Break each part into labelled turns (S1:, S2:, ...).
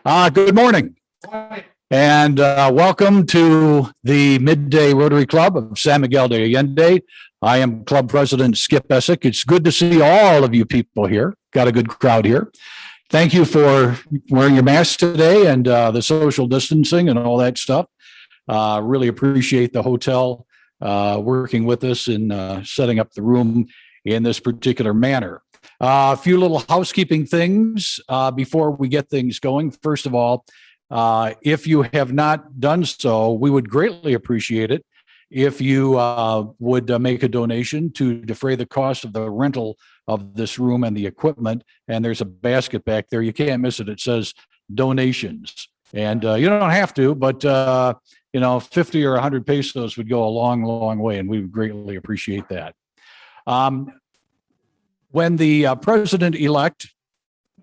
S1: Good morning and welcome to the Midday Rotary Club of San Miguel de Allende. I am Club President Skip Essick. It's good to see all of you people here. Got a good crowd here. Thank you for wearing your masks today and the social distancing and all that stuff. Really appreciate the hotel working with us in setting up the room in this particular manner. A few little housekeeping things before we get things going. First of all, if you have not done so, we would greatly appreciate it if you would make a donation to defray the cost of the rental of this room and the equipment. And there's a basket back there. You can't miss it. It says donations. And you don't have to, but 50 or 100 pesos would go a long, long way, and we would greatly appreciate that. When the president-elect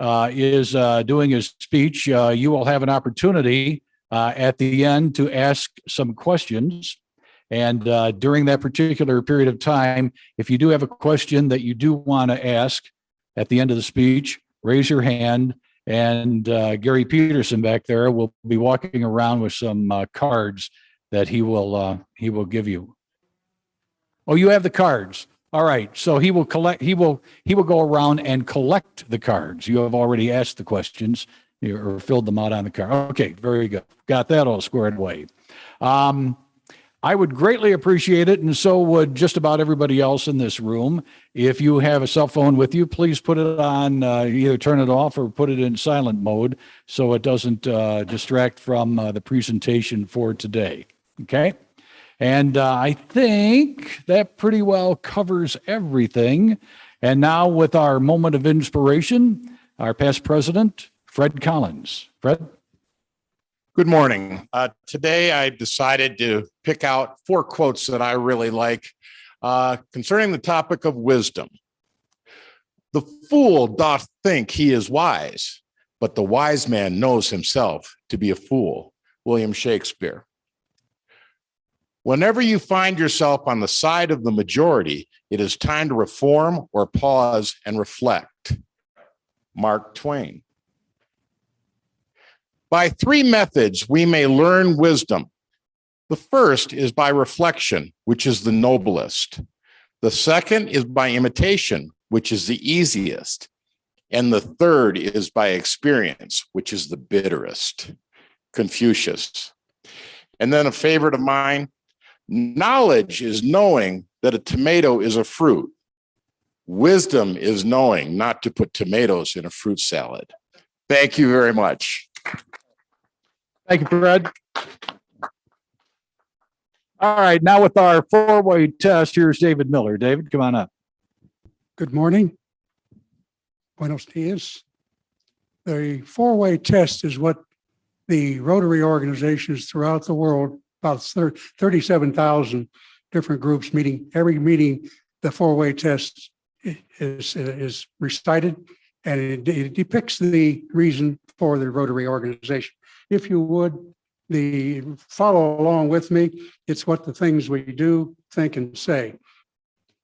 S1: is doing his speech, you will have an opportunity at the end to ask some questions. And during that particular period of time, if you do have a question that you do want to ask at the end of the speech, raise your hand. And Gary Peterson back there will be walking around with some cards that he will give you. Oh, you have the cards. All right. So he will go around and collect the cards. You have already asked the questions or filled them out on the card. Okay, very good. Got that all squared away. I would greatly appreciate it, and so would just about everybody else in this room. If you have a cell phone with you, please put it on, either turn it off or put it in silent mode so it doesn't distract from the presentation for today. Okay? And I think that pretty well covers everything. And now with our moment of inspiration, our past president, Fred Collins. Fred?
S2: Good morning. Today I decided to pick out 4 quotes that I really like concerning the topic of wisdom. The fool doth think he is wise, but the wise man knows himself to be a fool. William Shakespeare. Whenever you find yourself on the side of the majority, it is time to reform or pause and reflect. Mark Twain. By 3 methods, we may learn wisdom. The first is by reflection, which is the noblest. The second is by imitation, which is the easiest. And the third is by experience, which is the bitterest. Confucius. And then a favorite of mine, knowledge is knowing that a tomato is a fruit. Wisdom is knowing not to put tomatoes in a fruit salad. Thank you very much.
S1: Thank you, Fred. All right, now with our 4-way test, here's David Miller. David, come on up.
S3: Good morning. Buenos dias. The 4-way test is what the Rotary organizations throughout the world, about 37,000 different groups meeting. Every meeting, the 4-way test is recited, and it depicts the reason for the Rotary organization. If you would, follow along with me. It's what the things we do, think, and say.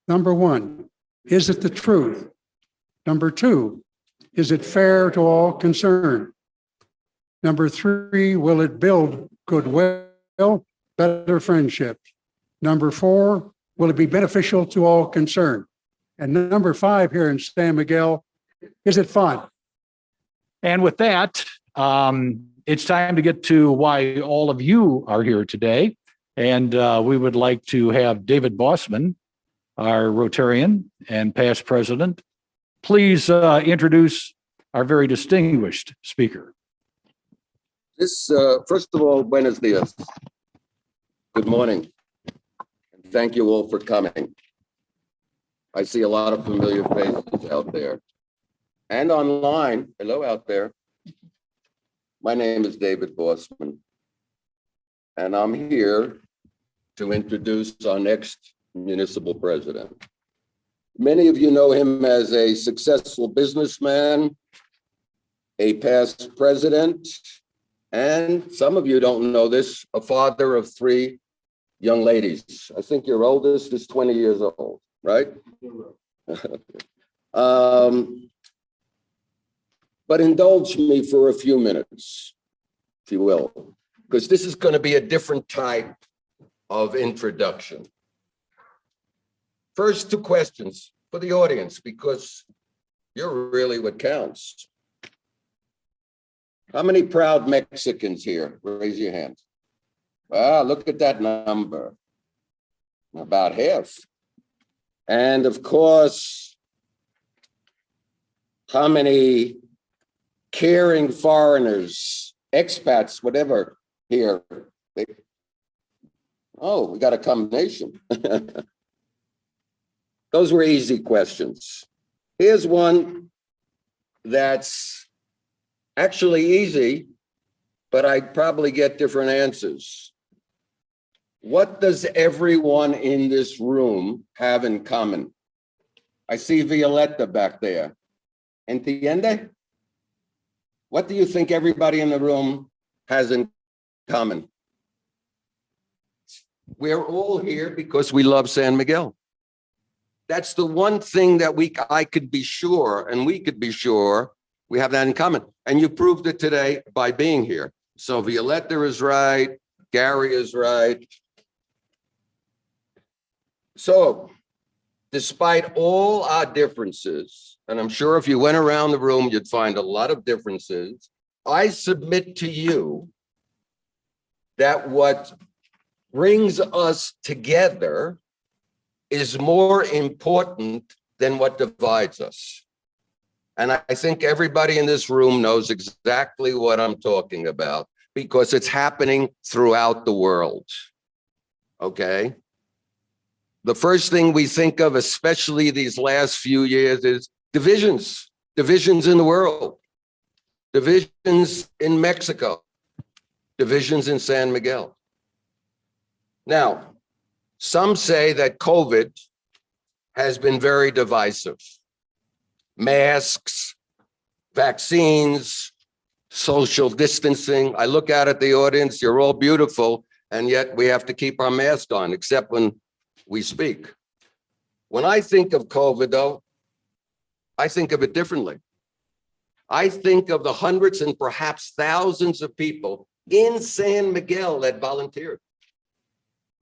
S3: Number 1, is it the truth? Number 2, is it fair to all concerned? Number 3, will it build goodwill, better friendships? Number 4, will it be beneficial to all concerned? And number 5 here in San Miguel, is it fun?
S1: And with that, it's time to get to why all of you are here today. And we would like to have David Bossman, our Rotarian and past president, please introduce our very distinguished speaker.
S4: First of all, buenos dias. Good morning. And thank you all for coming. I see a lot of familiar faces out there. And online, hello out there. My name is David Bossman, and I'm here to introduce our next municipal president. Many of you know him as a successful businessman, a past president, and some of you don't know this, a father of 3 young ladies. I think your oldest is 20 years old, right? But indulge me for a few minutes, if you will, because this is going to be a different type of introduction. First, 2 questions for the audience, because you're really what counts. How many proud Mexicans here? Raise your hand. Ah, look at that number. About half. And of course, how many caring foreigners, expats, whatever, here? Oh, we got a combination. Those were easy questions. Here's one that's actually easy, but I'd probably get different answers. What does everyone in this room have in common? I see Violetta back there. Entiende? What do you think everybody in the room has in common? We're all here because we love San Miguel. That's the one thing that I could be sure, and we could be sure we have that in common. And you proved it today by being here. So Violetta is right, Gary is right. So despite all our differences, and I'm sure if you went around the room, you'd find a lot of differences, I submit to you that what brings us together is more important than what divides us. And I think everybody in this room knows exactly what I'm talking about, because it's happening throughout the world, okay? The first thing we think of, especially these last few years, is divisions, divisions in the world, divisions in Mexico, divisions in San Miguel. Now, some say that COVID has been very divisive. Masks, vaccines, social distancing. I look out at the audience, you're all beautiful, and yet we have to keep our mask on, except when we speak. When I think of COVID, though, I think of it differently. I think of the hundreds and perhaps thousands of people in San Miguel that volunteered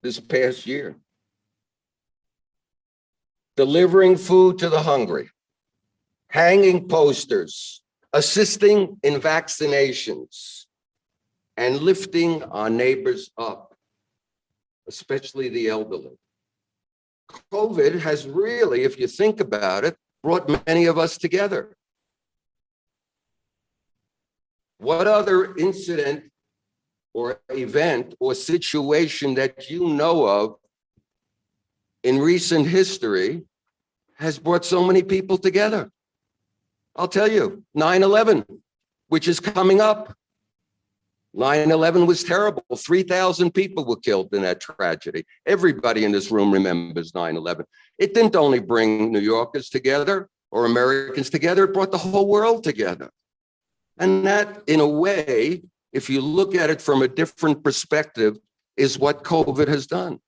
S4: this past year, delivering food to the hungry, hanging posters, assisting in vaccinations, and lifting our neighbors up, especially the elderly. COVID has really, if you think about it, brought many of us together. What other incident or event or situation that you know of in recent history has brought so many people together? I'll tell you, 9/11, which is coming up. 9/11 was terrible. 3,000 people were killed in that tragedy. Everybody in this room remembers 9/11. It didn't only bring New Yorkers together or Americans together, it brought the whole world together. And that, in a way, if you look at it from a different perspective, is what COVID has done.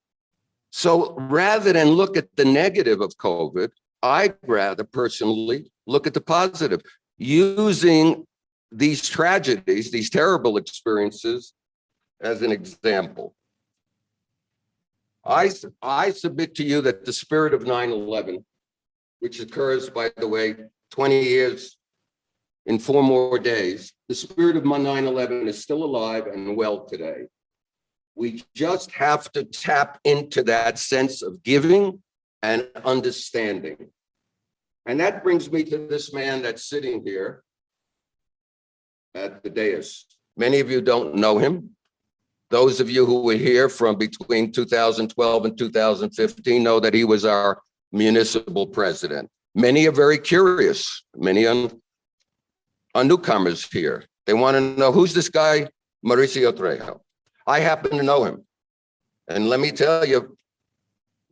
S4: So rather than look at the negative of COVID, I'd rather personally look at the positive, using these tragedies, these terrible experiences, as an example. I submit to you that the spirit of 9/11, which occurs, by the way, 20 years in 4 more days, the spirit of 9/11 is still alive and well today. We just have to tap into that sense of giving and understanding. And that brings me to this man that's sitting here at the dais. Many of you don't know him. Those of you who were here from between 2012 and 2015 know that he was our municipal president. Many are very curious. Many are newcomers here. They want to know, who's this guy, Mauricio Trejo? I happen to know him. And let me tell you,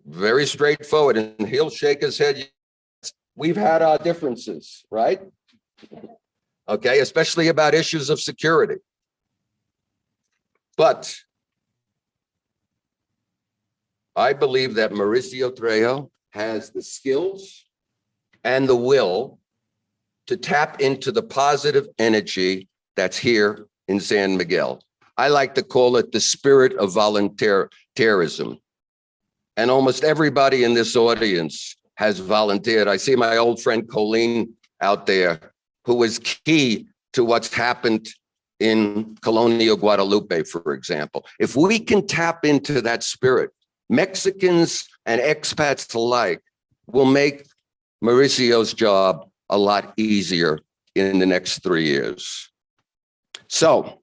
S4: very straightforward, and he'll shake his head. Yes, we've had our differences, right? Okay, especially about issues of security. But I believe that Mauricio Trejo has the skills and the will to tap into the positive energy that's here in San Miguel. I like to call it the spirit of volunteerism. And almost everybody in this audience has volunteered. I see my old friend Colleen out there, who was key to what's happened in Colonial Guadalupe, for example. If we can tap into that spirit, Mexicans and expats alike will make Mauricio's job a lot easier in the next 3 years. So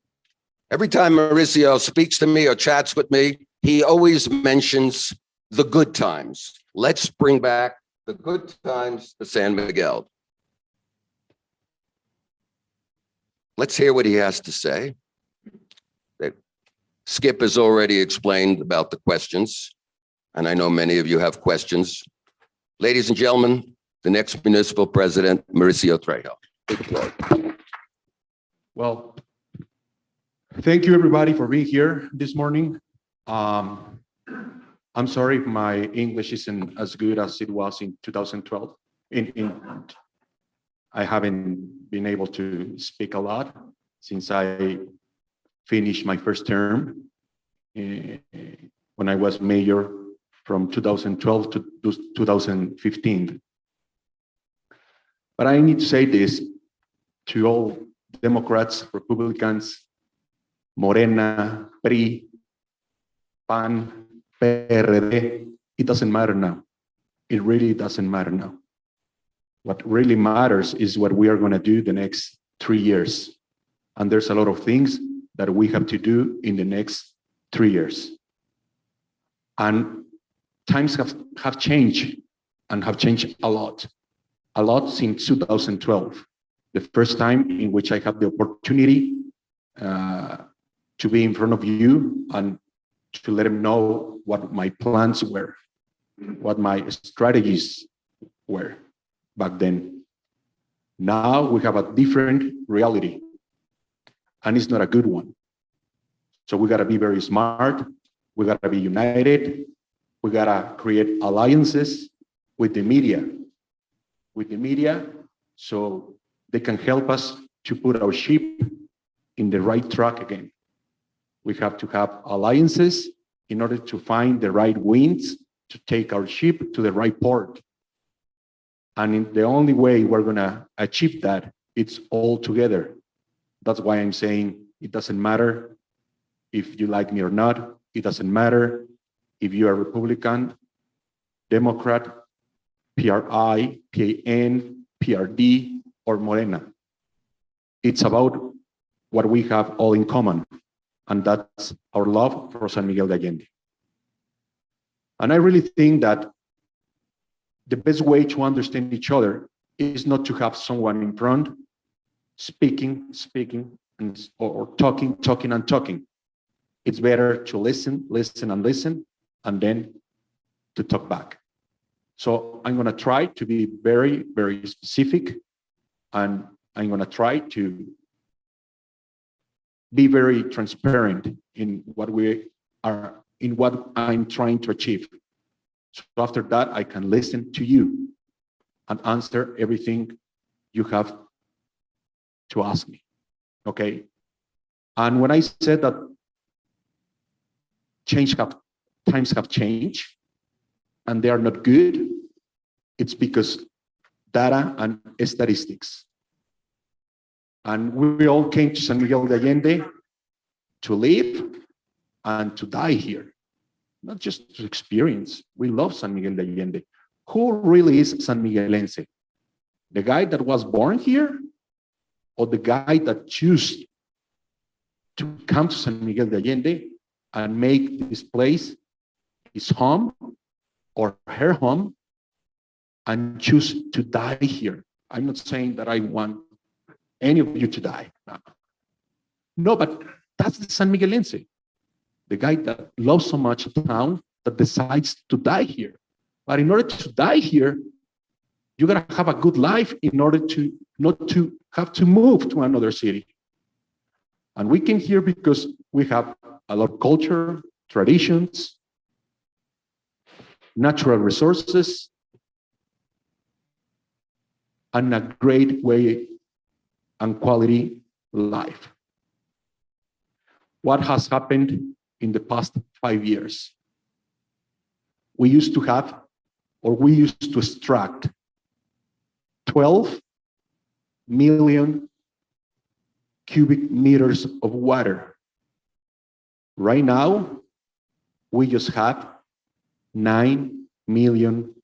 S4: every time Mauricio speaks to me or chats with me, he always mentions the good times. Let's bring back the good times to San Miguel. Let's hear what he has to say. Skip has already explained about the questions, and I know many of you have questions. Ladies and gentlemen, the next municipal president, Mauricio Trejo. Take the floor.
S5: Well, thank you everybody for being here this morning. I'm sorry if my English isn't as good as it was in 2012. I haven't been able to speak a lot since I finished my first term when I was mayor from 2012 to 2015. But I need to say this to all Democrats, Republicans, Morena, PRI, PAN, PRD, it doesn't matter now. It really doesn't matter now. What really matters is what we are going to do the next 3 years. And there's a lot of things that we have to do in the next 3 years. And times have changed and have changed a lot since 2012. The first time in which I had the opportunity to be in front of you and to let them know what my plans were, what my strategies were back then. Now we have a different reality, and it's not a good one. So we gotta be very smart, we gotta be united, we gotta create alliances with the media, so they can help us to put our ship in the right track again. We have to have alliances in order to find the right winds to take our ship to the right port. And the only way we're gonna achieve that, it's all together. That's why I'm saying it doesn't matter if you like me or not. It doesn't matter if you are Republican, Democrat, PRI, PAN, PRD, or Morena. It's about what we have all in common, and that's our love for San Miguel de Allende. And I really think that the best way to understand each other is not to have someone in front speaking, or talking. It's better to listen, and then to talk back. So I'm gonna try to be very, very specific, and I'm gonna try to be very transparent in what I'm trying to achieve. So after that, I can listen to you and answer everything you have to ask me, okay? And when I said that times have changed and they are not good, it's because data and statistics. And we all came to San Miguel de Allende to live and to die here, not just to experience. We love San Miguel de Allende. Who really is San Miguelense? The guy that was born here, or the guy that chose to come to San Miguel de Allende and make this place his home or her home and choose to die here? I'm not saying that I want any of you to die. No, but that's the San Miguelense, the guy that loves so much a town that decides to die here. But in order to die here, you gotta have a good life in order to not to have to move to another city. And we came here because we have a lot of culture, traditions, natural resources, and a great way and quality life. What has happened in the past 5 years? We used to extract 12 million cubic meters of water. Right now, we just have 9 million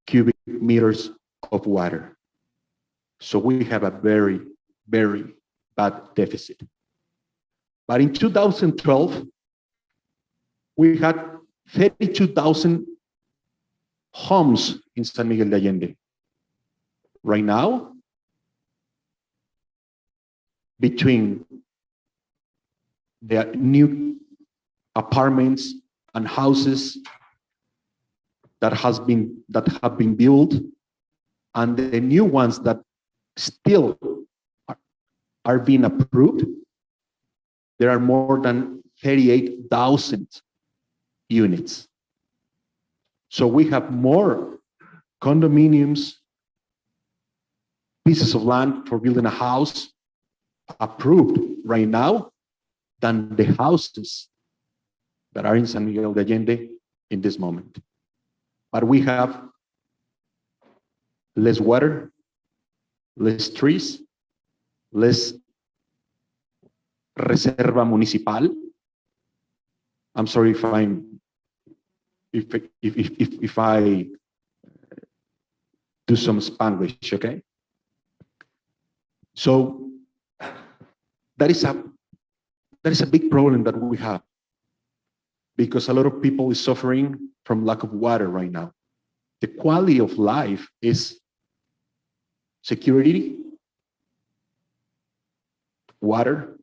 S5: cubic meters of water. So we have a very, very bad deficit. But in 2012, we had 32,000 homes in San Miguel de Allende. Right now, between the new apartments and houses that have been built and the new ones that still are being approved, there are more than 38,000 units. So we have more condominiums, pieces of land for building a house approved right now than the houses that are in San Miguel de Allende in this moment. But we have less water, less trees, less reserva municipal. I'm sorry if I do some Spanglish, okay? So that is a big problem that we have, because a lot of people is suffering from lack of water right now. The quality of life is security, water,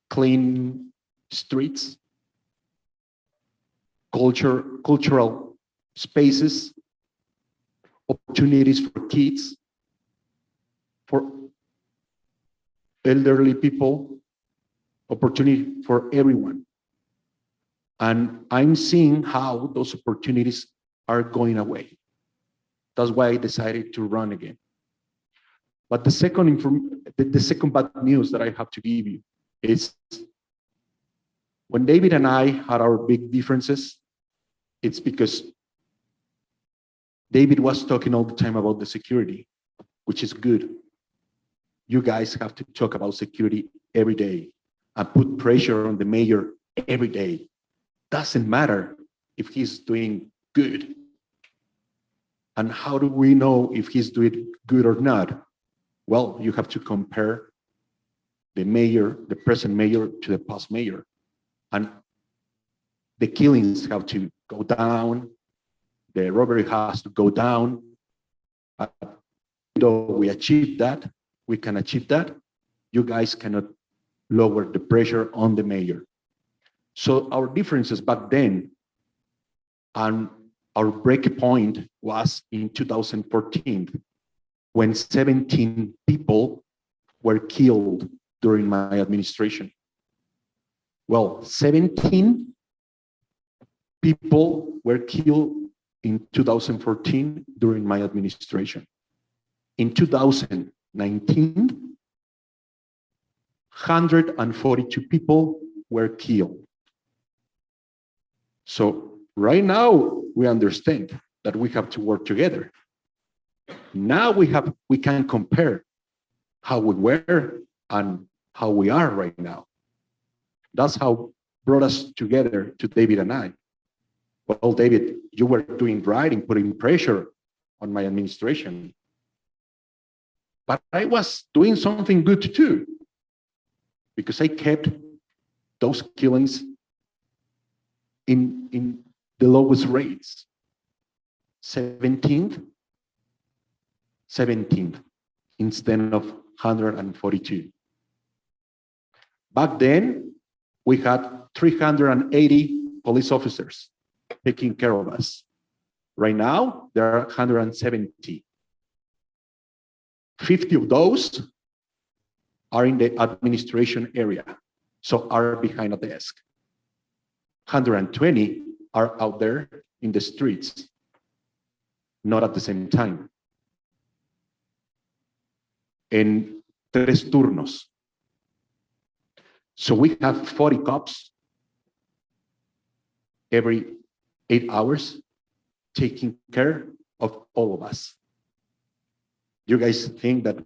S5: clean streets, cultural spaces, opportunities for kids, for elderly people, opportunity for everyone. And I'm seeing how those opportunities are going away. That's why I decided to run again. But the second bad news that I have to give you is when David and I had our big differences, it's because David was talking all the time about the security, which is good. You guys have to talk about security every day and put pressure on the mayor every day. Doesn't matter if he's doing good. And how do we know if he's doing good or not? Well, you have to compare the mayor, the present mayor, to the past mayor. And the killings have to go down. The robbery has to go down. Though we achieve that, we can achieve that, you guys cannot lower the pressure on the mayor. So our differences back then, and our break point was in 2014, when 17 people were killed during my administration. Well, 17 people were killed in 2014 during my administration. In 2019, 142 people were killed. So right now, we understand that we have to work together. Now we can compare how we were and how we are right now. That's how brought us together to David and I. Well, David, you were doing right in putting pressure on my administration. But I was doing something good too, because I kept those killings in the lowest rates. 17th instead of 142. Back then, we had 380 police officers taking care of us. Right now, there are 170. 50 of those are in the administration area, so are behind a desk. 120 are out there in the streets, not at the same time. en 3 turnos. So we have 40 cops every 8 hours taking care of all of us. You guys think that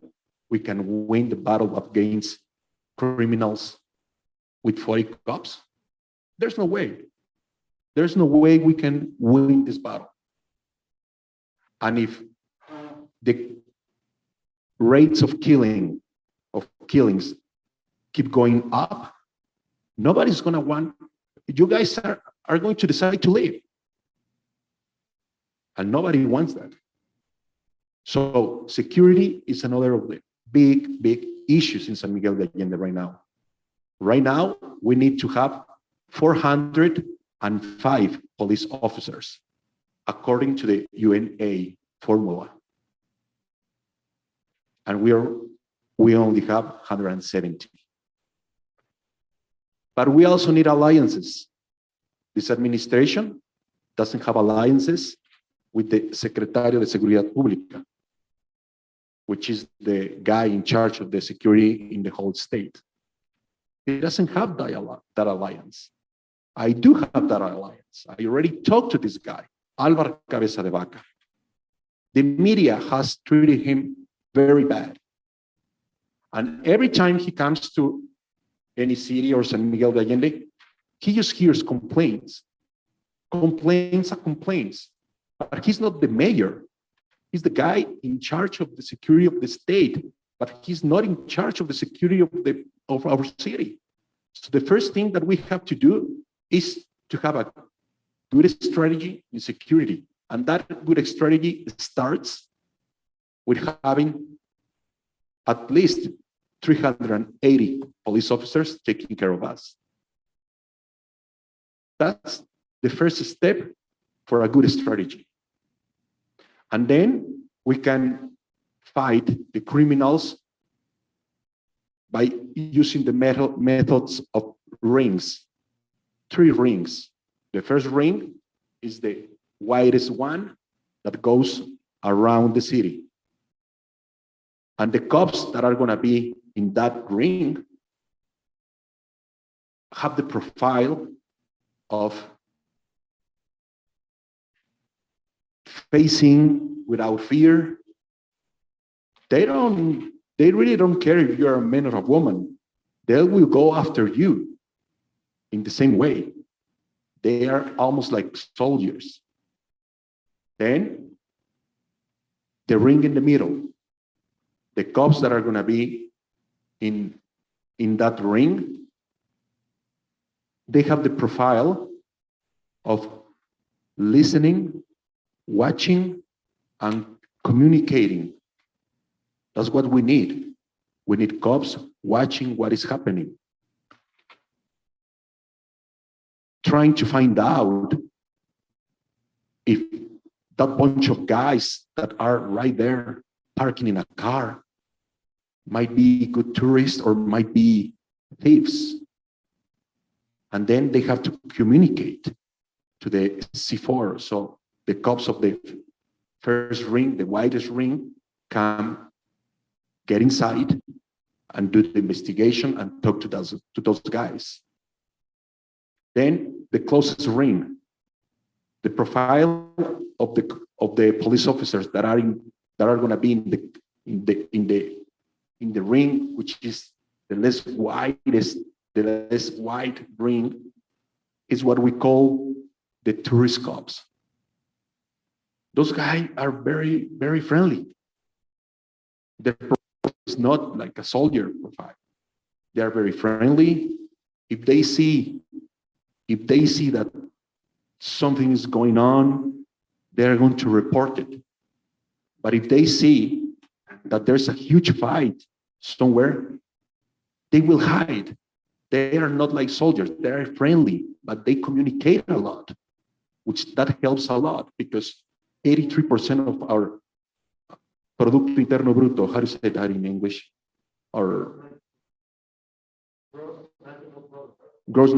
S5: we can win the battle against criminals with 40 cops? There's no way. There's no way we can win this battle. And if the rates of killings keep going up, nobody's gonna want, you guys are going to decide to leave. And nobody wants that. So security is another of the big issues in San Miguel de Allende right now. Right now, we need to have 405 police officers, according to the UNA formula. And we only have 170. But we also need alliances. This administration doesn't have alliances with the Secretario de Seguridad Pública, which is the guy in charge of the security in the whole state. He doesn't have that alliance. I do have that alliance. I already talked to this guy, Álvaro Cabeza de Vaca. The media has treated him very bad. And every time he comes to any city or San Miguel de Allende, he just hears complaints. Complaints. But he's not the mayor. He's the guy in charge of the security of the state, but he's not in charge of the security of our city. So the first thing that we have to do is to have a good strategy in security. And that good strategy starts with having at least 380 police officers taking care of us. That's the first step for a good strategy. And then we can fight the criminals by using the methods of rings, 3 rings. The first ring is the widest one that goes around the city. And the cops that are gonna be in that ring have the profile of facing without fear. They really don't care if you're a man or a woman. They will go after you in the same way. They are almost like soldiers. Then the ring in the middle, the cops that are gonna be in that ring, they have the profile of listening, watching, and communicating. That's what we need. We need cops watching what is happening, trying to find out if that bunch of guys that are right there parking in a car might be good tourists or might be thieves. And then they have to communicate to the C4. So the cops of the first ring, the widest ring, come get inside and do the investigation and talk to those guys. Then the closest ring, the profile of the police officers that are going to be in the ring, which is the less wide ring, is what we call the tourist cops. Those guys are very, very friendly. Their profile is not like a soldier profile. They are very friendly. If they see that something is going on, they're going to report it. But if they see that there's a huge fight somewhere, they will hide. They are not like soldiers. They are friendly, but they communicate a lot, which that helps a lot because 83% of our Producto Interno Bruto, how do you say that in English? Or gross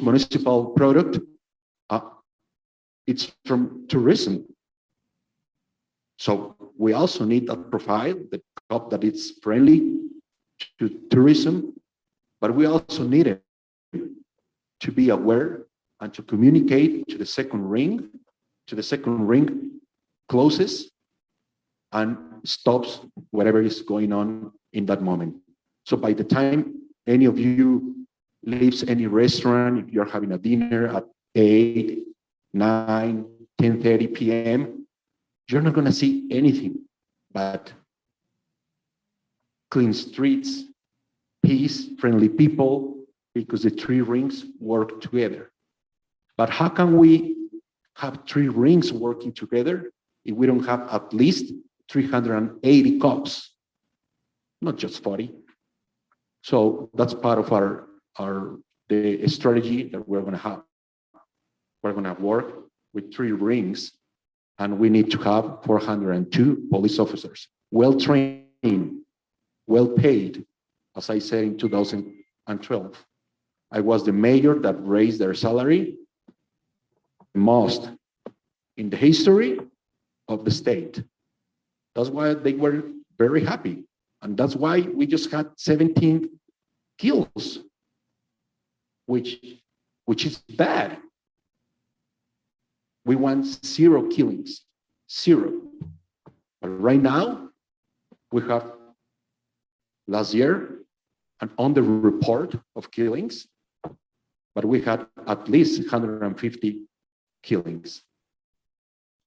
S5: municipal product, it's from tourism. So we also need that profile, the hope that it's friendly to tourism, but we also need to be aware and to communicate to the second ring closes and stops whatever is going on in that moment. So by the time any of you leaves any restaurant, if you're having a dinner at 8, 9, 10:30 p.m., you're not going to see anything but clean streets, peace, friendly people, because the three rings work together. But how can we have three rings working together if we don't have at least 380 cops, not just 40? So that's part of the strategy that we're going to have. We're going to work with three rings, and we need to have 402 police officers, well-trained, well-paid. As I said, in 2012, I was the mayor that raised their salary the most in the history of the state. That's why they were very happy. And that's why we just had 17 kills, which is bad. We want 0 killings, 0. But right now, we have last year an under-report of killings, but we had at least 150 killings.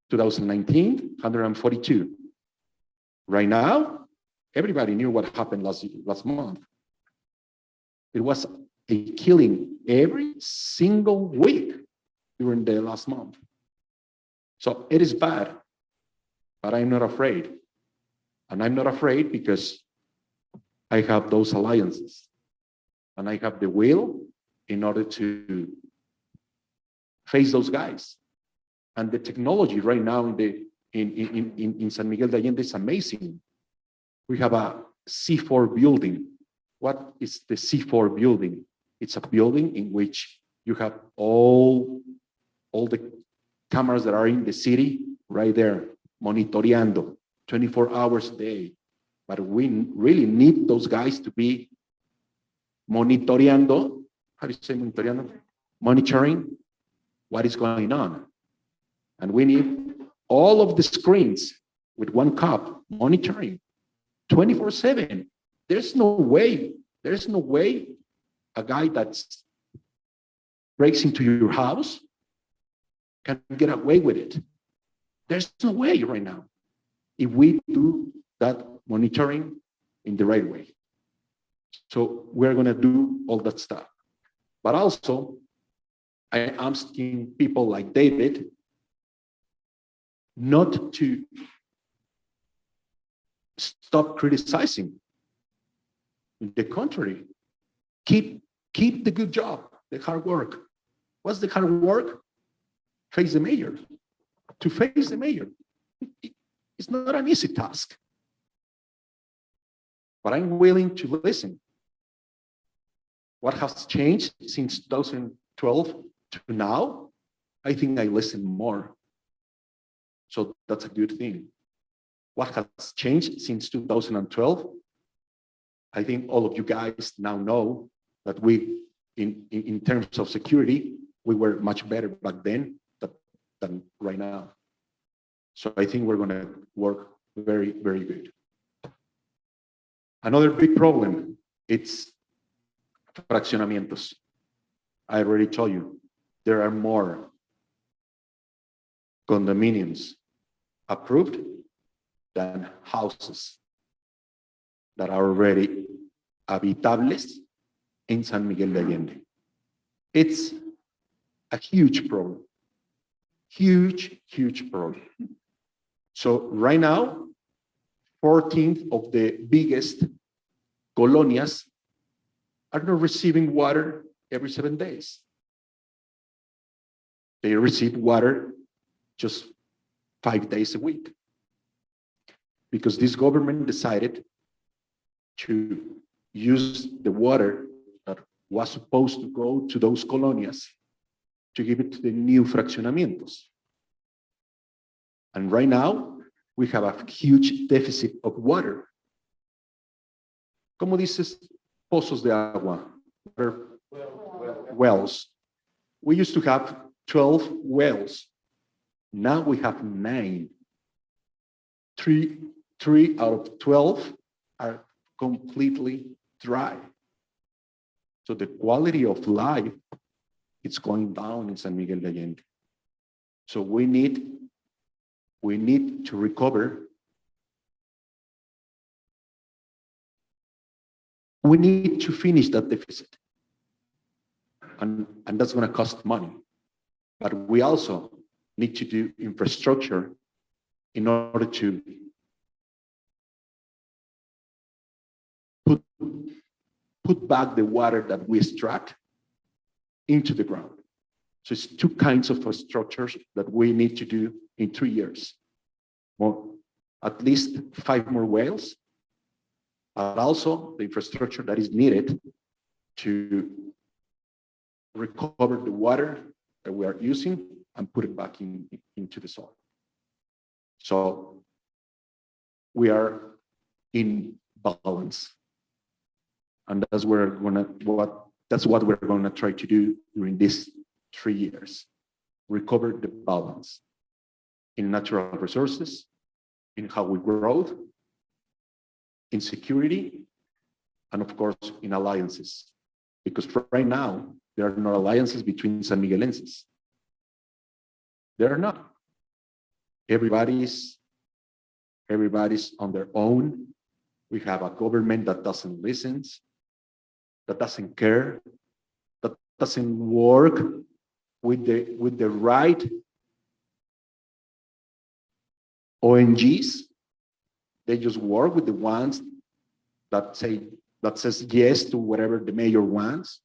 S5: 2019, 142. Right now, everybody knew what happened last month. It was a killing every single week during the last month. So it is bad, but I'm not afraid. And I'm not afraid because I have those alliances and I have the will in order to face those guys. And the technology right now in San Miguel de Allende is amazing. We have a C4 building. What is the C4 building? It's a building in which you have all the cameras that are in the city right there, monitoreando 24 hours a day. But we really need those guys to be monitoreando, how do you say monitoreando? Monitoring what is going on. And we need all of the screens with one cop monitoring 24/7. There's no way a guy that breaks into your house can get away with it. There's no way right now if we do that monitoring in the right way. So we're going to do all that stuff. But also, I am asking people like David not to stop criticizing. On the contrary, keep the good job, the hard work. What's the hard work? Face the mayor. To face the mayor. It's not an easy task. But I'm willing to listen. What has changed since 2012 to now? I think I listen more. So that's a good thing. What has changed since 2012? I think all of you guys now know that we, in terms of security, we were much better back then than right now. So I think we're going to work very, very good. Another big problem, it's fraccionamientos. I already told you, there are more condominiums approved than houses that are already habitables in San Miguel de Allende. It's a huge problem. Huge problem. So right now, 14 of the biggest colonias are not receiving water every 7 days. They receive water just 5 days a week. Because this government decided to use the water that was supposed to go to those colonias to give it to the new fraccionamientos. And right now, we have a huge deficit of water como dices, pozos de agua, wells. We used to have 12 wells. Now we have 9. Three out of 12 are completely dry. So the quality of life is going down in San Miguel de Allende. So we need to recover. We need to finish that deficit. And that's going to cost money. But we also need to do infrastructure in order to put back the water that we extract into the ground. So it's 2 kinds of structures that we need to do in 3 years. Well, at least 5 more wells, but also the infrastructure that is needed to recover the water that we are using and put it back into the soil. So we are in balance. And that's what we're gonna try to do during these 3 years. Recover the balance in natural resources, in how we grow, in security, and of course, in alliances. Because right now, there are no alliances between San Miguelenses. There are not. Everybody's on their own. We have a government that doesn't listen, that doesn't care, that doesn't work with the right ONGs. They just work with the ones that says yes to whatever the mayor wants,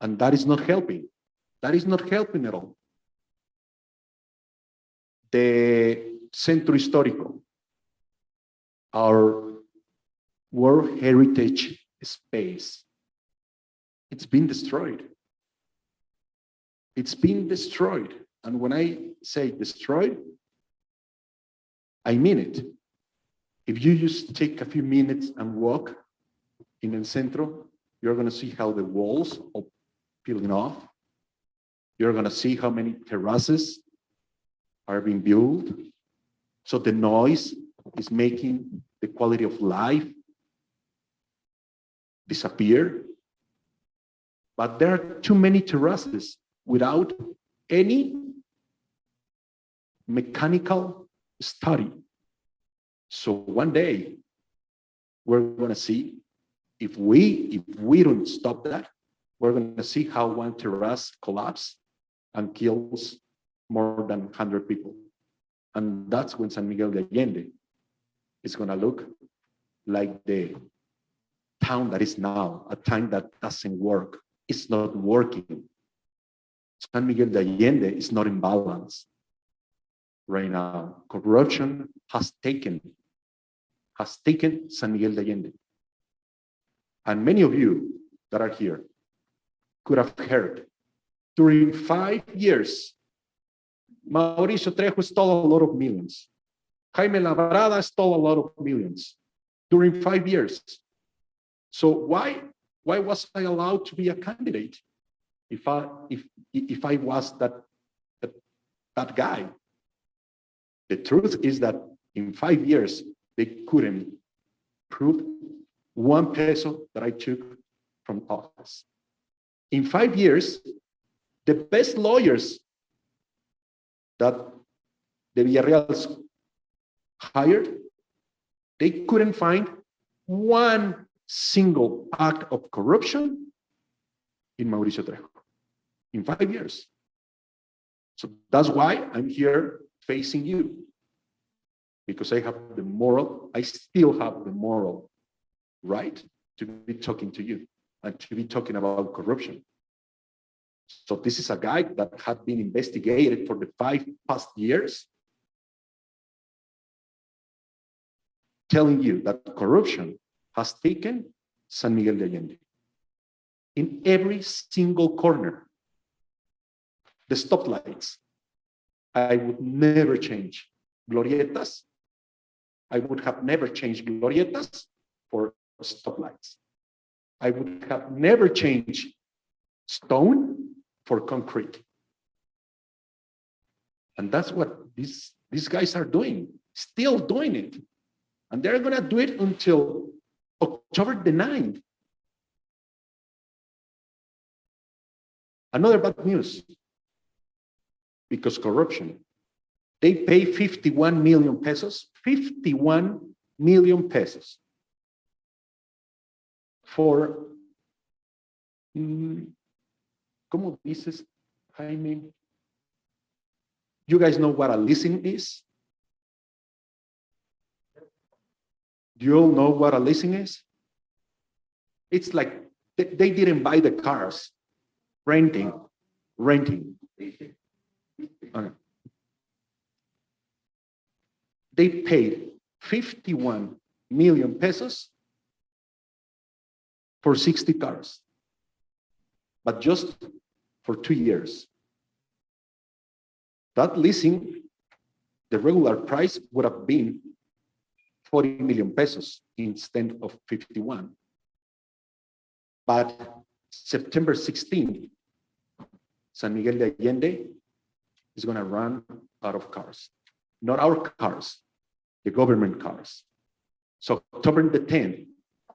S5: and that is not helping. That is not helping at all. The Centro Histórico, our World Heritage space, it's been destroyed. It's been destroyed. And when I say destroyed, I mean it. If you just take a few minutes and walk in El Centro, you're going to see how the walls are peeling off. You're going to see how many terraces are being built. So the noise is making the quality of life disappear. But there are too many terraces without any mechanical study. So one day we're going to see, if we don't stop that, we're going to see how one terrace collapses and kills more than 100 people. And that's when San Miguel de Allende is going to look like the town that is now, a town that doesn't work. It's not working. San Miguel de Allende is not in balance right now. Corruption has taken San Miguel de Allende. And many of you that are here could have heard during 5 years, Mauricio Trejo stole a lot of millions. Jaime Labrada stole a lot of millions during 5 years. So why was I allowed to be a candidate if I was that guy? The truth is that in 5 years, they couldn't prove 1 peso that I took from office. In 5 years, the best lawyers that the Villarreals hired, they couldn't find 1 single act of corruption in Mauricio Trejo in 5 years. So that's why I'm here facing you, because I still have the moral right to be talking to you and to be talking about corruption. So this is a guy that had been investigated for the 5 past years, telling you that corruption has taken San Miguel de Allende in every single corner. The stoplights, I would never change. Glorietas, I would have never changed glorietas for stoplights. I would have never changed stone for concrete. And that's what these guys are doing, still doing it. And they're gonna do it until October the 9th. Another bad news, because corruption. They pay 51 million pesos, 51 million pesos for, ¿cómo dices, Jaime? You guys know what a leasing is? Do you all know what a leasing is? It's like they didn't buy the cars, renting. Okay. They paid 51 million pesos for 60 cars, but just for 2 years. That leasing, the regular price would have been 40 million pesos instead of 51. But September 16th, San Miguel de Allende is going to run out of cars. Not our cars, the government cars. So October the 10th,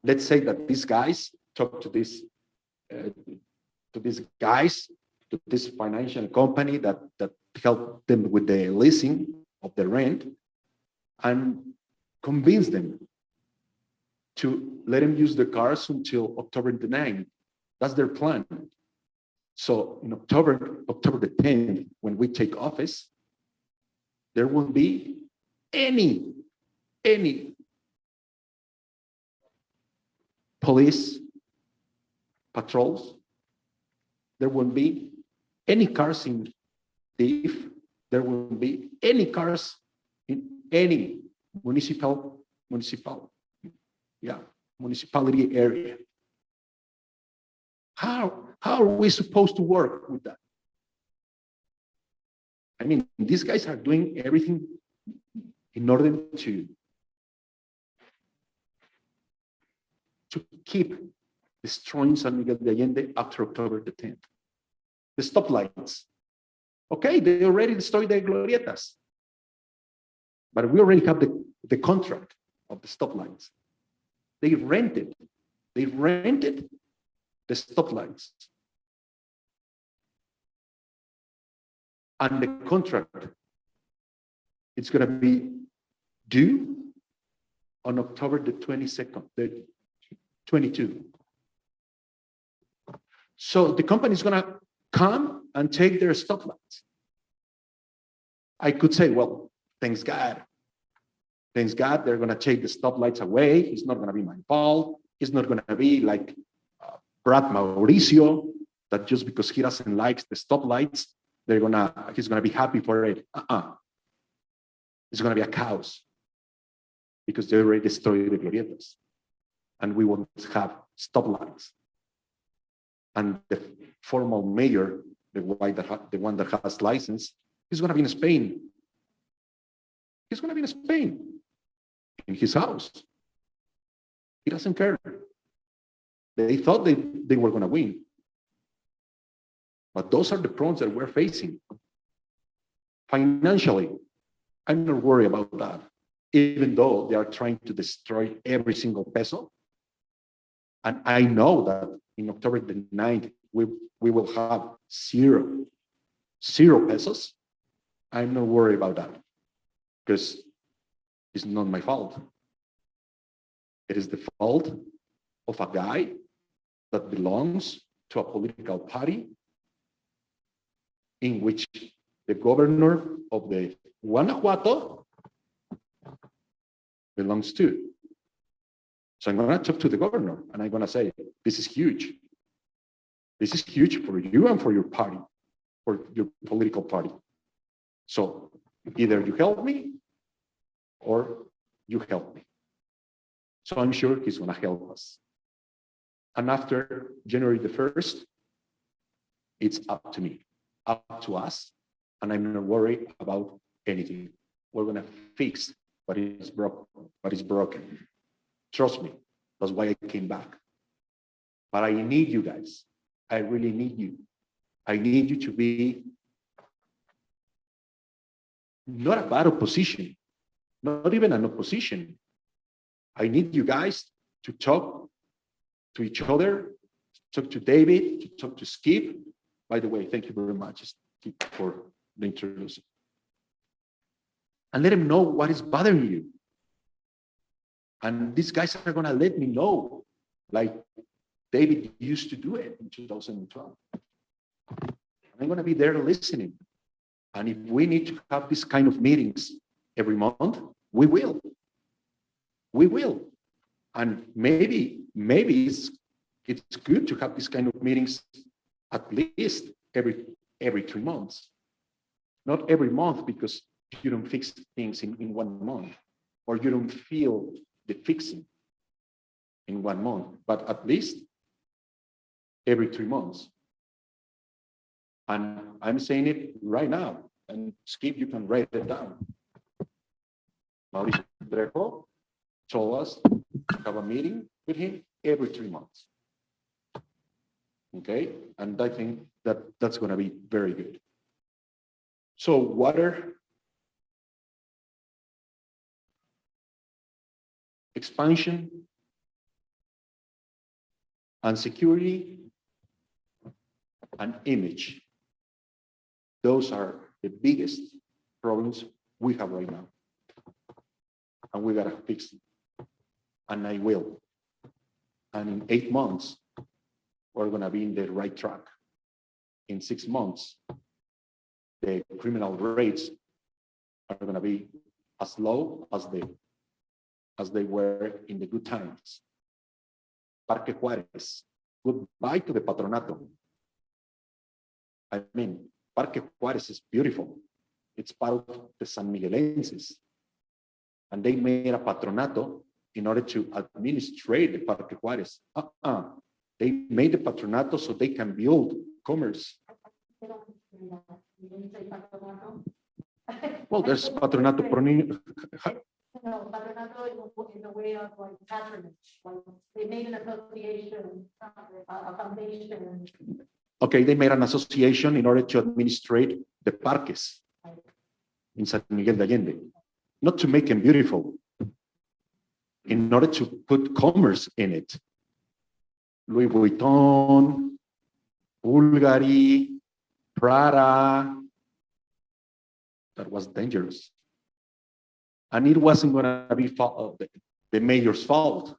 S5: let's say that these guys talk to these guys, to this financial company that helped them with the leasing of the rent, and convince them to let them use the cars until October the 9th. That's their plan. So in October the 10th, when we take office, there won't be any police patrols. There won't be any cars in thief. There won't be any cars in any municipality area. How are we supposed to work with that? I mean, these guys are doing everything in order to keep destroying San Miguel de Allende after October the 10th. The stoplights. Okay, they already destroyed the glorietas. But we already have the contract of the stoplights. They rented the stoplights. And the contract, it's going to be due on October the 22nd, the 22. So the company is going to come and take their stoplights. I could say, well, thanks God, they're going to take the stoplights away. It's not going to be my fault. It's not going to be like Brad Mauricio, that just because he doesn't like the stoplights, he's gonna be happy for it. It's gonna be a chaos because they already destroyed the glorietas, and we won't have stoplights. And the formal mayor, the one that has license, he's gonna be in Spain. He's gonna be in Spain, in his house. He doesn't care. They thought they were gonna win. But those are the problems that we're facing. Financially, I'm not worried about that, even though they are trying to destroy every single peso. And I know that in October the 9th, we will have zero pesos. I'm not worried about that because it's not my fault. It is the fault of a guy that belongs to a political party in which the governor of the Guanajuato belongs to. So I'm going to talk to the governor and I'm going to say, this is huge. This is huge for you and for your party, for your political party. So either you help me or you help me. So I'm sure he's going to help us. And after January the 1st, it's up to me, up to us, and I'm not worried about anything. We're going to fix what is broken. Trust me, That's why I came back. But I need you guys. I really need you. I need you to be not a bad opposition, not even an opposition. I need you guys to talk to each other, talk to David, to talk to Skip. By the way, thank you very much, Skip, for the introduction. And let him know what is bothering you. And these guys are gonna let me know, like David used to do it in 2012. I'm gonna be there listening. And if we need to have this kind of meetings every month, we will. We will. And maybe it's good to have this kind of meetings at least every 3 months. Not every month, because you don't fix things in 1 month, or you don't feel the fixing in 1 month, but at least every 3 months. And I'm saying it right now, and Skip, you can write it down. Mauricio Trejo told us to have a meeting with him every 3 months. Okay, and I think that that's going to be very good. So water expansion and security and image. Those are the biggest problems we have right now. And we gotta fix them. And I will. And in 8 months, we're gonna be in the right track. In 6 months, the criminal rates are gonna be as low as they were in the good times. Parque Juárez, goodbye to the Patronato. I mean, Parque Juárez is beautiful. It's part of the San Miguelenses. And they made a Patronato in order to administrate the Parque Juárez. They made the Patronato so they can build commerce. Well, there's Patronato.
S6: No, Patronato in the way of like patronage, like they made an association, a foundation.
S5: Okay, they made an association in order to administrate the parques in San Miguel de Allende, not to make them beautiful, in order to put commerce in it. Louis Vuitton, Bulgari, Prada. That was dangerous. And it wasn't going to be the mayor's fault.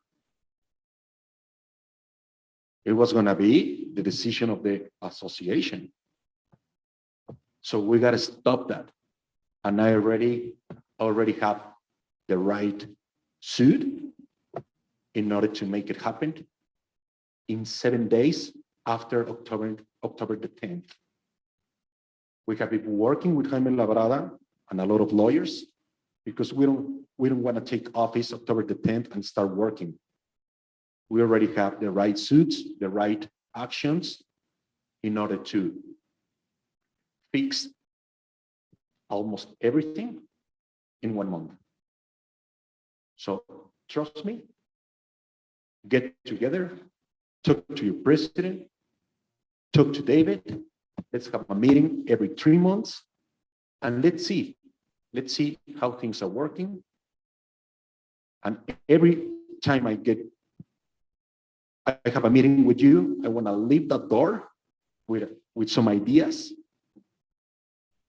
S5: It was going to be the decision of the association. So we got to stop that. And I already have the right suit in order to make it happen in 7 days after October the 10th. We have been working with Jaime Labrada and a lot of lawyers, because we don't want to take office October the 10th and start working. We already have the right suits, the right actions in order to fix almost everything in 1 month. So trust me, get together, talk to your president, talk to David. Let's have a meeting every 3 months, and let's see how things are working. And every time I have a meeting with you, I want to leave that door with some ideas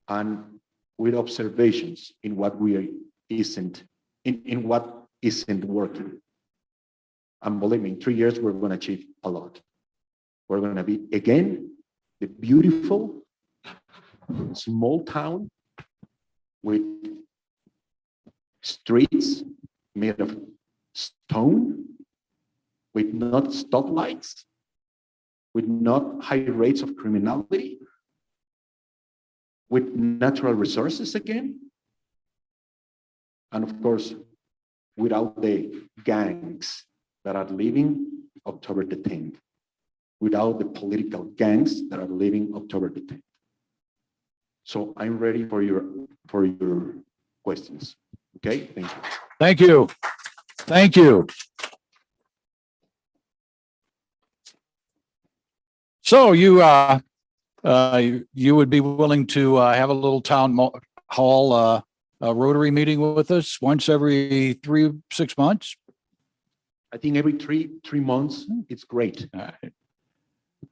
S5: and with observations in what isn't working. And believe me, in 3 years, we're going to achieve a lot. We're going to be, again, the beautiful small town with streets made of stone, with not stoplights, with not high rates of criminality, with natural resources again, and of course, without the gangs that are leaving October the 10th, without the political gangs that are leaving October the 10th. So I'm ready for your questions. Okay, thank you.
S1: Thank you. Thank you. So you would be willing to have a little hall Rotary meeting with us once every 6 months?
S5: I think every three months, it's great.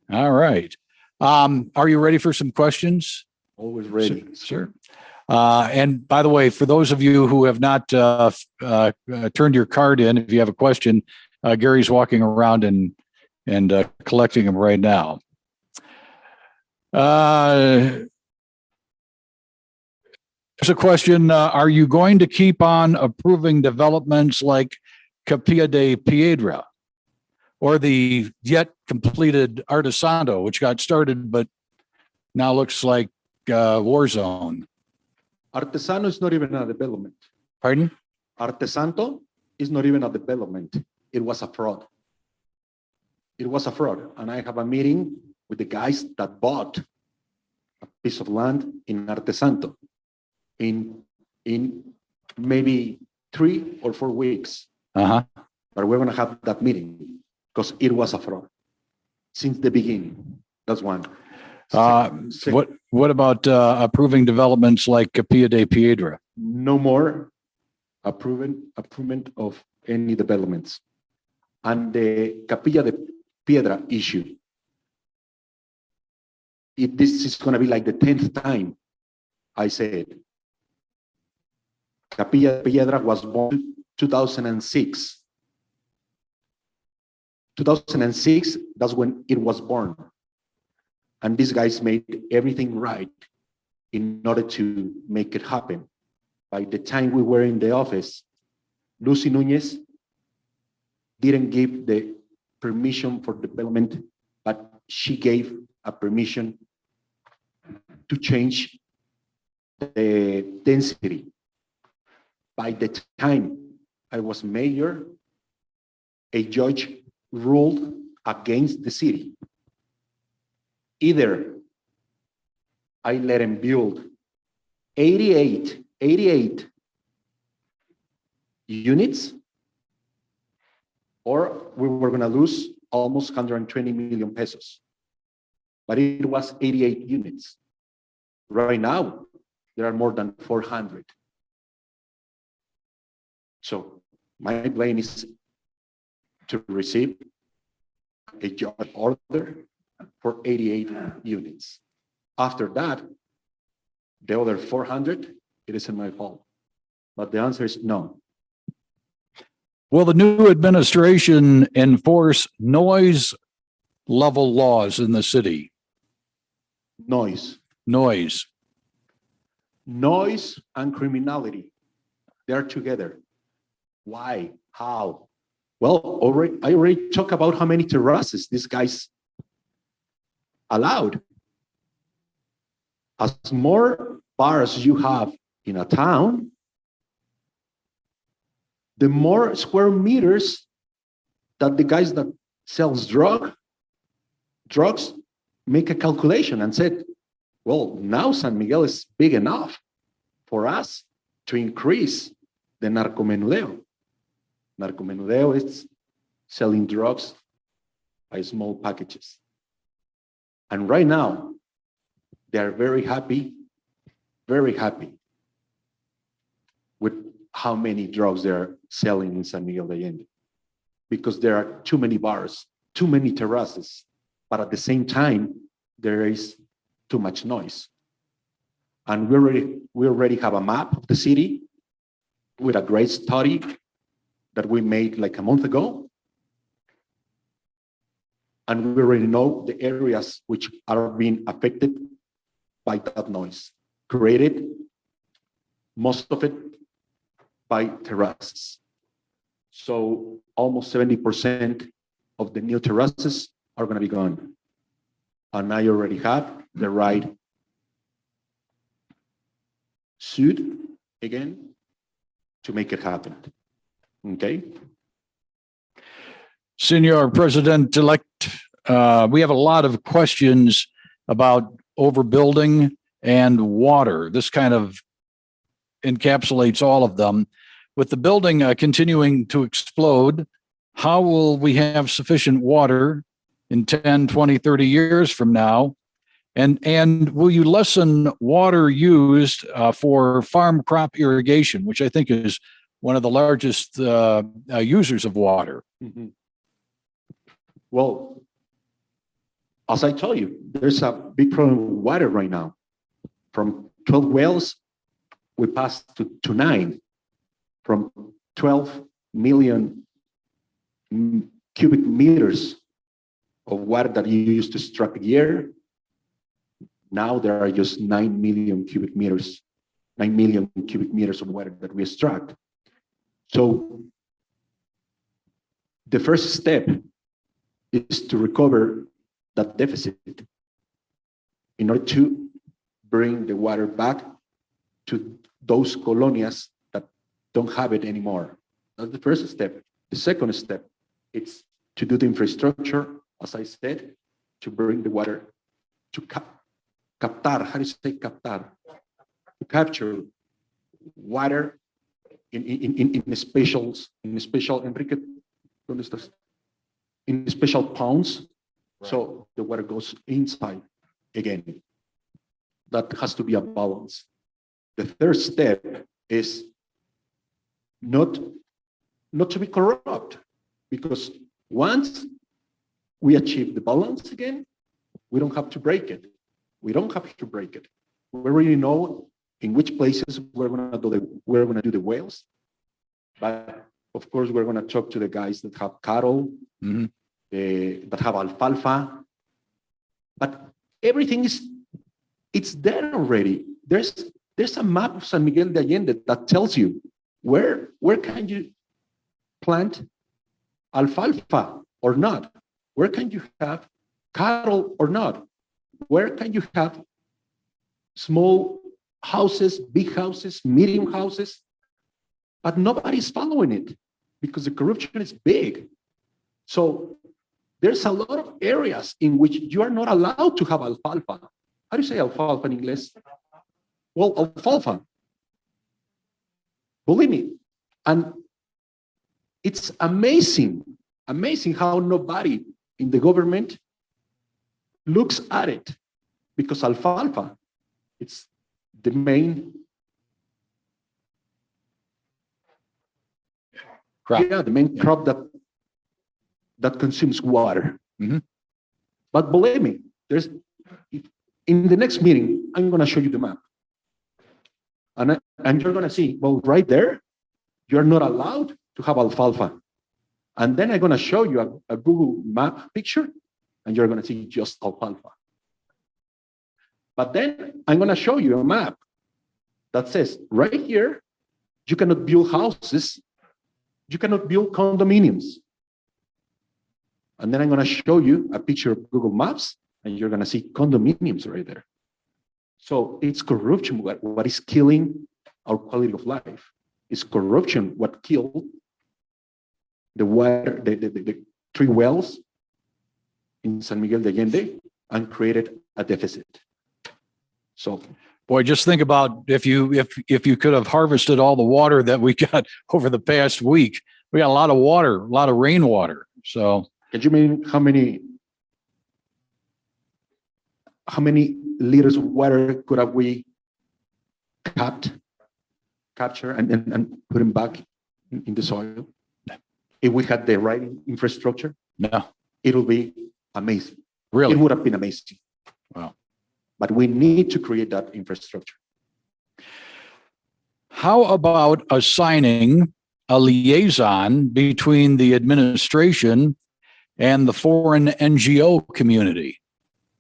S1: All right. Are you ready for some questions?
S5: Always ready.
S1: Sure. And by the way, for those of you who have not turned your card in, if you have a question, Gary's walking around and collecting them right now. There's a question. Are you going to keep on approving developments like Capilla de Piedra or the yet completed Artesano, which got started but now looks like a war zone?
S5: Artesano is not even a development.
S1: Pardon?
S5: Artesano is not even a development. It was a fraud. It was a fraud. And I have a meeting with the guys that bought a piece of land in Artesano in maybe 3 or 4 weeks.
S1: Uh-huh.
S5: But we're going to have that meeting because it was a fraud since the beginning. That's one.
S1: What about approving developments like Capilla de Piedra?
S5: No more approvement of any developments. And the Capilla de Piedra issue, this is going to be like the 10th time I said. Capilla de Piedra was born 2006. 2006, that's when it was born. And these guys made everything right in order to make it happen. By the time we were in the office, Lucy Nunez didn't give the permission for development, but she gave a permission to change the density. By the time I was mayor, a judge ruled against the city. Either I let him build 88 units, or we were going to lose almost 120 million pesos. But it was 88 units. Right now, there are more than 400. So my plan is to receive a judge order for 88 units. After that, the other 400, it isn't my fault. But the answer is no.
S1: Will the new administration enforce noise level laws in the city?
S5: Noise and criminality, they're together. Why? How? Well, I already talked about how many terraces these guys allowed. As more bars you have in a town, the more square meters that the guys that sells drugs make a calculation and said, well, now San Miguel is big enough for us to increase the narcomenudeo. Narcomenudeo is selling drugs by small packages. And right now, they're very happy with how many drugs they're selling in San Miguel de Allende, because there are too many bars, too many terraces, but at the same time, there is too much noise. And we already have a map of the city with a great study that we made like a month ago. And we already know the areas which are being affected by that noise, created, most of it by terraces. So almost 70% of the new terraces are going to be gone. And I already have the right suit again to make it happen. Okay.
S1: Senor President-Elect, we have a lot of questions about overbuilding and water. This kind of encapsulates all of them. With the building continuing to explode, how will we have sufficient water in 10, 20, 30 years from now? And will you lessen water used for farm crop irrigation, which I think is one of the largest users of water?
S5: Mhm. Well, as I told you, there's a big problem with water right now. From 12 wells, we passed to 9. From 12 million cubic meters of water that you used to extract a year, now there are just 9 million cubic meters of water that we extract. So the first step is to recover that deficit in order to bring the water back to those colonias that don't have it anymore. That's the first step. The second step is to do the infrastructure, as I said, to bring the water to captar. How do you say captar? To capture water in special Enrique, in special ponds. So the water goes inside again. That has to be a balance. The third step is not to be corrupt, because once we achieve the balance again, we don't have to break it. We don't have to break it. We already know in which places we're gonna do the wells. But of course, we're gonna talk to the guys that have cattle, that have alfalfa. But everything it's there already. There's a map of San Miguel de Allende that tells you where can you plant alfalfa or not? Where can you have cattle or not? Where can you have small houses, big houses, medium houses? But nobody's following it because the corruption is big. So there's a lot of areas in which you are not allowed to have alfalfa. How do you say alfalfa in English? Well, alfalfa. Believe me. And it's amazing how nobody in the government looks at it, because alfalfa, it's the main
S1: Crop.
S5: Yeah, the main crop that consumes water.
S1: Mhm.
S5: But believe me, in the next meeting, I'm going to show you the map. And you're going to see, well, right there, you're not allowed to have alfalfa. And then I'm going to show you a Google map picture, and you're going to see just alfalfa. But then I'm going to show you a map that says, right here, you cannot build houses, you cannot build condominiums. And then I'm going to show you a picture of Google Maps, and you're going to see condominiums right there. So it's corruption what is killing our quality of life. It's corruption what killed the water, the 3 wells in San Miguel de Allende and created a deficit. So,
S1: Boy, just think about if you could have harvested all the water that we got over the past week. We got a lot of water, a lot of rainwater. So
S5: can you mean how many liters of water could have we capture and put them back in the soil? If we had the right infrastructure,
S1: no,
S5: it would be amazing.
S1: really.
S5: It would have been amazing.
S1: Wow.
S5: But we need to create that infrastructure.
S1: How about assigning a liaison between the administration and the foreign NGO community?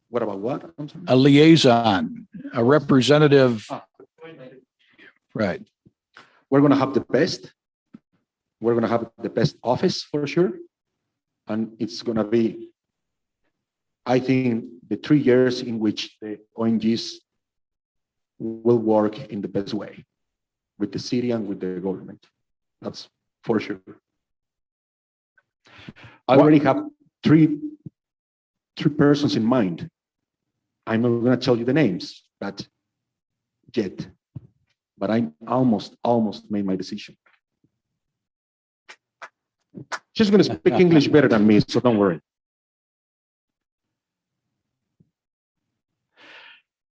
S5: What about what? I'm sorry.
S1: A liaison, a representative. Right.
S5: We're going to have the best. We're going to have the best office for sure. And it's going to be, I think, the 3 years in which the ONGs will work in the best way with the city and with the government. That's for sure. I already have three persons in mind. I'm not going to tell you the names, but I almost made my decision. She's going to speak English better than me, so don't worry.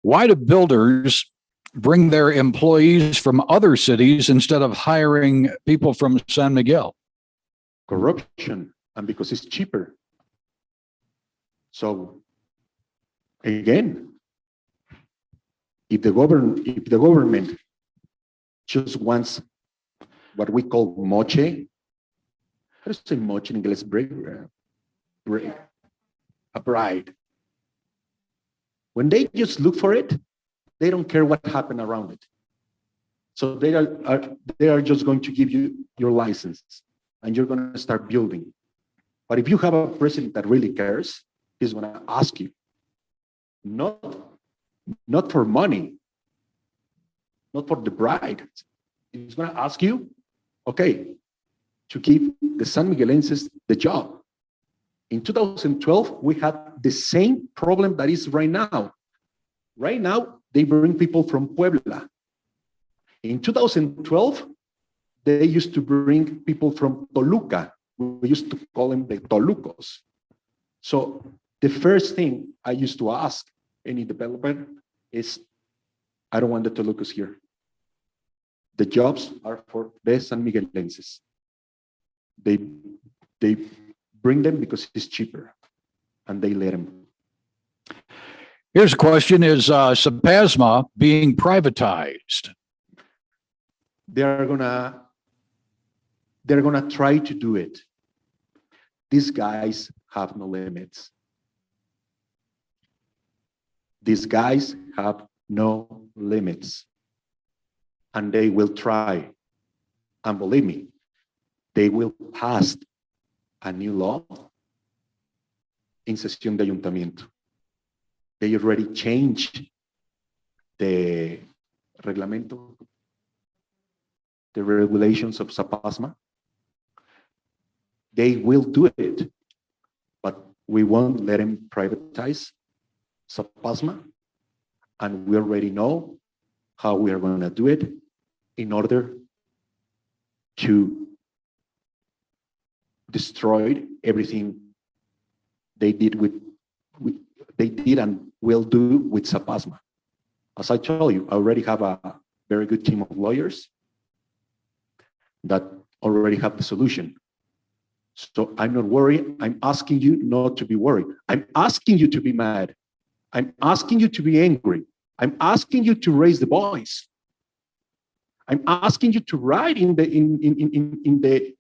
S1: Why do builders bring their employees from other cities instead of hiring people from San Miguel?
S5: Corruption, and because it's cheaper. So again, if the government just wants what we call moche, how do you say moche in English? A bride. When they just look for it, they don't care what happened around it. So they are just going to give you your license and you're going to start building. But if you have a president that really cares, he's going to ask you, not for money, not for the bride. He's going to ask you, okay, to give the San Miguelenses the job. In 2012, we had the same problem that is right now. Right now, they bring people from Puebla. In 2012, they used to bring people from Toluca. We used to call them the Tolucos. So the first thing I used to ask any developer is, I don't want the Tolucos here. The jobs are for the San Miguelenses. They bring them because it's cheaper, and they let them.
S1: Here's a question: is Sapasma being privatized?
S5: They're gonna try to do it. These guys have no limits. These guys have no limits. And they will try. And believe me, they will pass a new law in sesión de ayuntamiento. They already changed the reglamento, the regulations of Sapasma. They will do it, but we won't let them privatize Sapasma, and we already know how we are going to do it in order to destroy everything they did and will do with Sapasma. As I told you, I already have a very good team of lawyers that already have the solution. So I'm not worried. I'm asking you not to be worried. I'm asking you to be mad. I'm asking you to be angry. I'm asking you to raise the voice. I'm asking you to write in the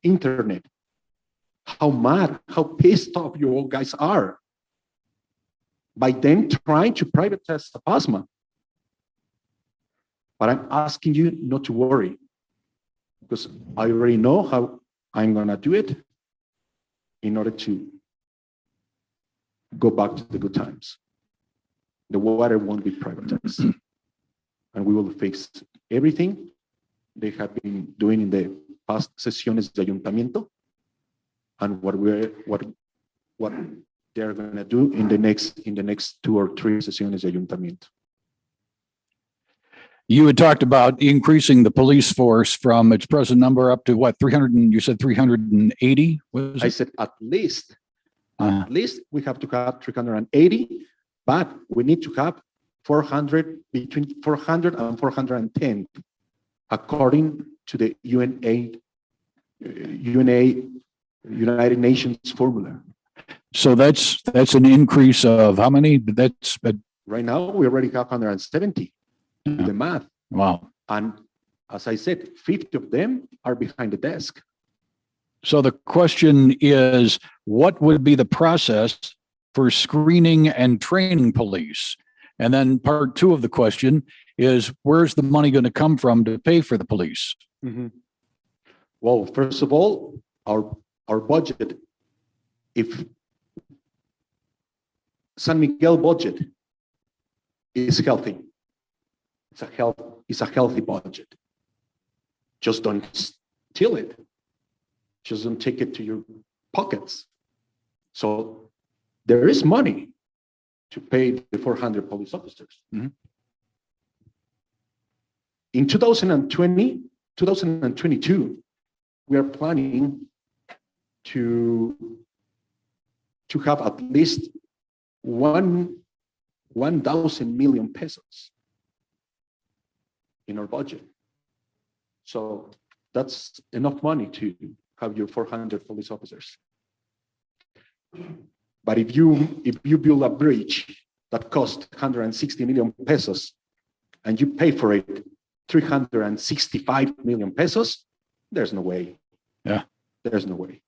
S5: internet how mad, how pissed off you all guys are by them trying to privatize Sapasma. But I'm asking you not to worry, because I already know how I'm gonna do it in order to go back to the good times. The water won't be privatized, and we will fix everything they have been doing in the past sesiones de ayuntamiento, and what they're going to do in the next 2 or 3 sesiones de ayuntamiento.
S1: You had talked about increasing the police force from its present number up to what, 300? You said 380?
S5: I said at least we have to have 380, but we need to have 400, between 400 and 410, according to the United Nations formula.
S1: So that's an increase of how many? That's
S5: right now we already have 170. Do the math.
S1: Wow.
S5: And as I said, 50 of them are behind the desk.
S1: So the question is, what would be the process for screening and training police? And then part 2 of the question is, where's the money going to come from to pay for the police?
S5: Mm-hmm. Well, first of all, our budget, if San Miguel budget is healthy, it's a healthy budget. Just don't steal it. Just don't take it to your pockets. So there is money to pay the 400 police officers.
S1: Mm-hmm.
S5: In 2022, we are planning to have at least one 1,000 million pesos in our budget. So that's enough money to have your 400 police officers. But if you build a bridge that costs 160 million pesos and you pay for it 365 million pesos, there's no way.
S1: Yeah.
S5: There's no way.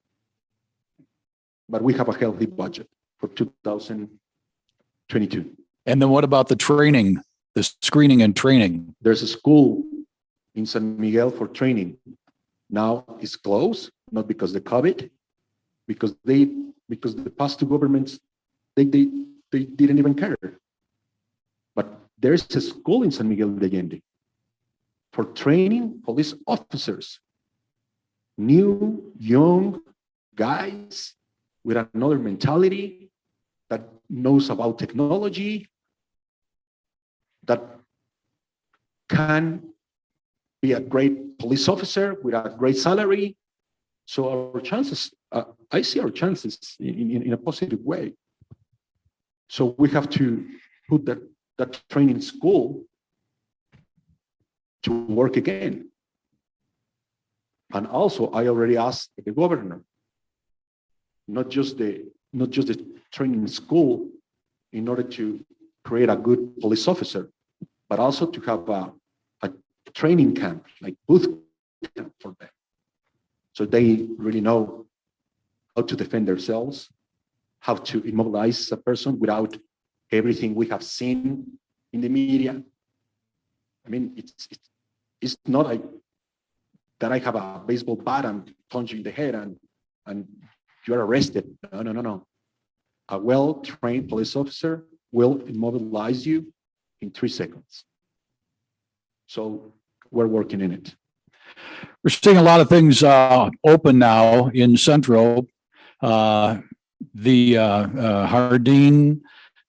S5: But we have a healthy budget for 2022.
S1: And then what about the training, the screening and training?
S5: There's a school in San Miguel for training. Now it's closed, not because of the COVID, because the past two governments, they didn't even care. But there's a school in San Miguel de Allende for training police officers, new, young guys with another mentality that knows about technology, that can be a great police officer with a great salary. So our chances, I see our chances in a positive way. So we have to put that training school to work again. And also, I already asked the governor, not just the training school in order to create a good police officer, but also to have a training camp, like boot camp for them. So they really know how to defend themselves, how to immobilize a person without everything we have seen in the media. I mean, it's not like that I have a baseball bat and punch you in the head and you're arrested. No. A well-trained police officer will immobilize you in 3 seconds. So we're working in it.
S1: We're seeing a lot of things open now in Centro. The Hardin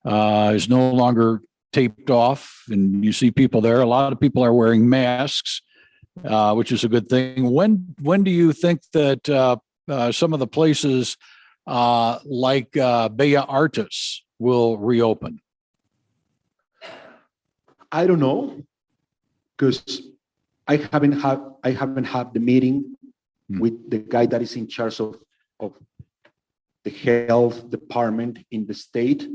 S1: is no longer taped off, and you see people there. A lot of people are wearing masks, which is a good thing. When do you think that some of the places like Bella Artes will reopen?
S5: I don't know, because I haven't had the meeting with the guy that is in charge of the health department in the state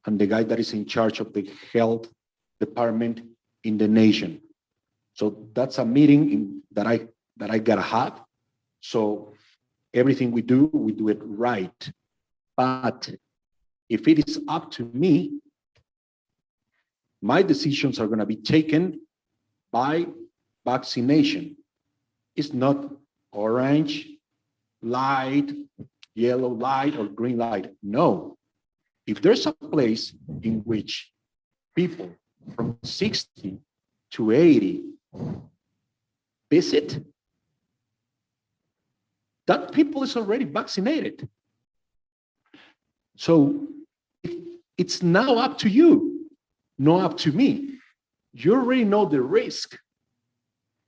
S5: and the guy that is in charge of the health department in the nation. So that's a meeting that I gotta have. So everything we do it right. But if it is up to me, my decisions are gonna be taken by vaccination. It's not orange light, yellow light, or green light. No. If there's a place in which people from 60 to 80 visit, that people is already vaccinated. So it's now up to you, not up to me. You already know the risk,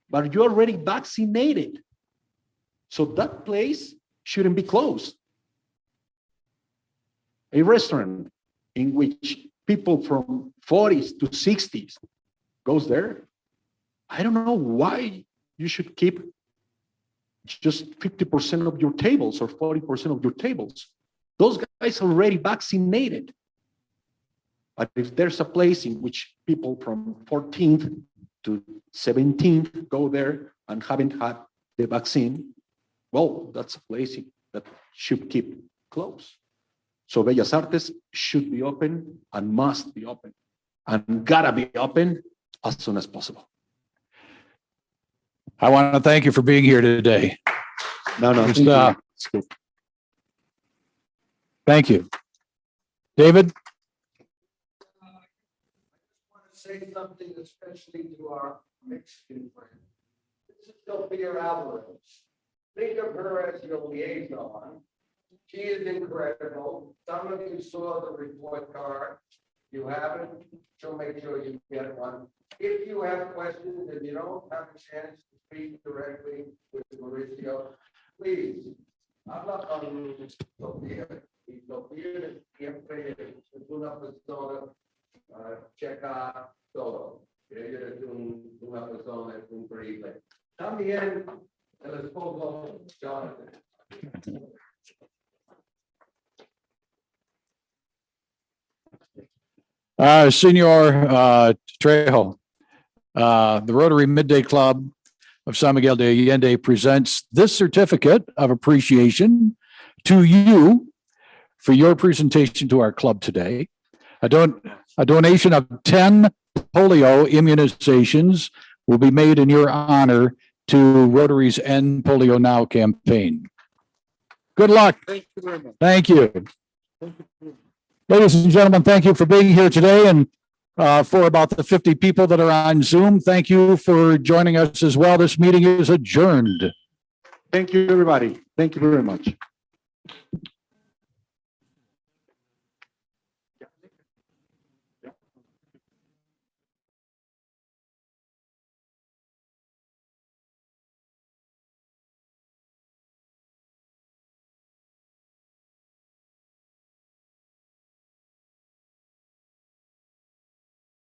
S5: but you're already vaccinated. So that place shouldn't be closed. A restaurant in which people from 40s to 60s goes there, I don't know why you should keep just 50% of your tables or 40% of your tables. Those guys are already vaccinated. But if there's a place in which people from 14th to 17th go there and haven't had the vaccine, well, that's a place that should keep closed. So Bellas Artes should be open and must be open and gotta be open as soon as possible.
S1: I want to thank you for being here today.
S5: No,
S1: Just, thank you. David?
S7: Say something especially to our Mexican friend. This is Sophia Alvarez. Think of her as your liaison. She is incredible. Some of you saw the report card. You haven't, she'll make sure you get one. If you have questions and you don't have a chance to speak directly with Mauricio, please, habla con Sofía. Y Sofía siempre es una persona
S4: checa todo. Ellos es una persona, es increíble. También el esposo Jonathan.
S1: Senor Trejo, the Rotary Midday Club of San Miguel de Allende presents this certificate of appreciation to you for your presentation to our club today. A donation of 10 polio immunizations will be made in your honor to Rotary's End Polio Now campaign. Good luck.
S7: Thank you very much.
S1: Thank you. Ladies and gentlemen, thank you for being here today, and for about the 50 people that are on Zoom, thank you for joining us as well. This meeting is adjourned.
S5: Thank you, everybody. Thank you very much.